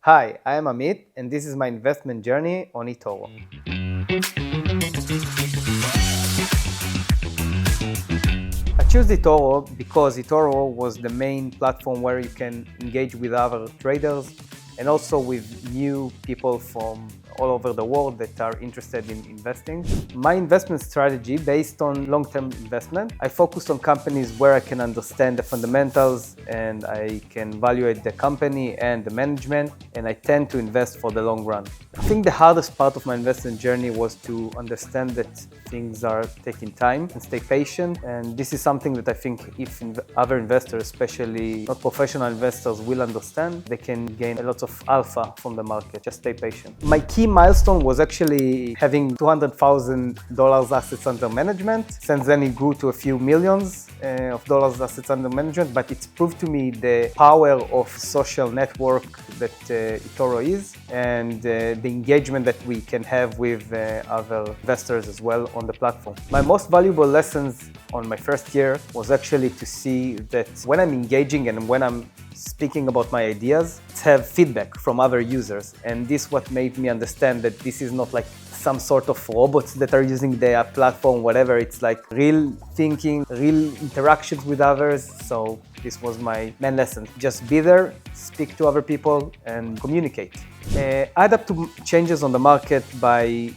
Hi, I am Amit, and this is my investment journey on eToro. I chose eToro because eToro was the main platform where you can engage with other traders and also with new people from all over the world that are interested in investing. My investment strategy based on long-term investment, I focused on companies where I can understand the fundamentals and I can evaluate the company and the management, and I tend to invest for the long run. I think the hardest part of my investment journey was to understand that things are taking time and stay patient, and this is something that I think if other investors, especially not professional investors, will understand, they can gain a lot of alpha from the market. Just stay patient. My key milestone was actually having $200,000 assets under management. Since then it grew to a few millions of dollars assets under management, but it's proved to me the power of social network that eToro is and the engagement that we can have with other investors as well on the platform. My most valuable lessons on my first year was actually to see that when I'm engaging and when I'm speaking about my ideas, have feedback from other users. And this what made me understand that this is not like some sort of robots that are using the platform, whatever. It's like real thinking, real interactions with others. So this was my main lesson. Just be there, speak to other people, and communicate. I adapt to changes on the market by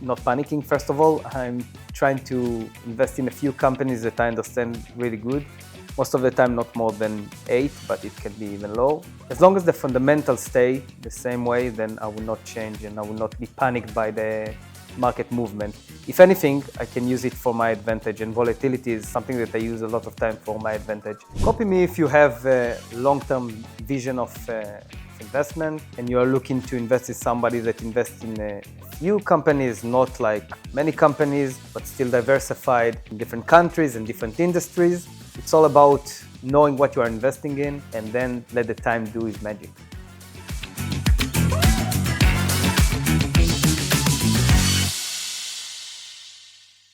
not panicking. First of all, I'm trying to invest in a few companies that I understand really good. Most of the time, not more than 8, but it can be even low. As long as the fundamentals stay the same way, then I will not change and I will not be panicked by the market movement. If anything, I can use it for my advantage, and volatility is something that I use a lot of time for my advantage. Copy me if you have a long-term vision of investment and you are looking to invest in somebody that invests in a few companies, not like many companies, but still diversified in different countries and different industries. It's all about knowing what you are investing in and then let the time do its magic.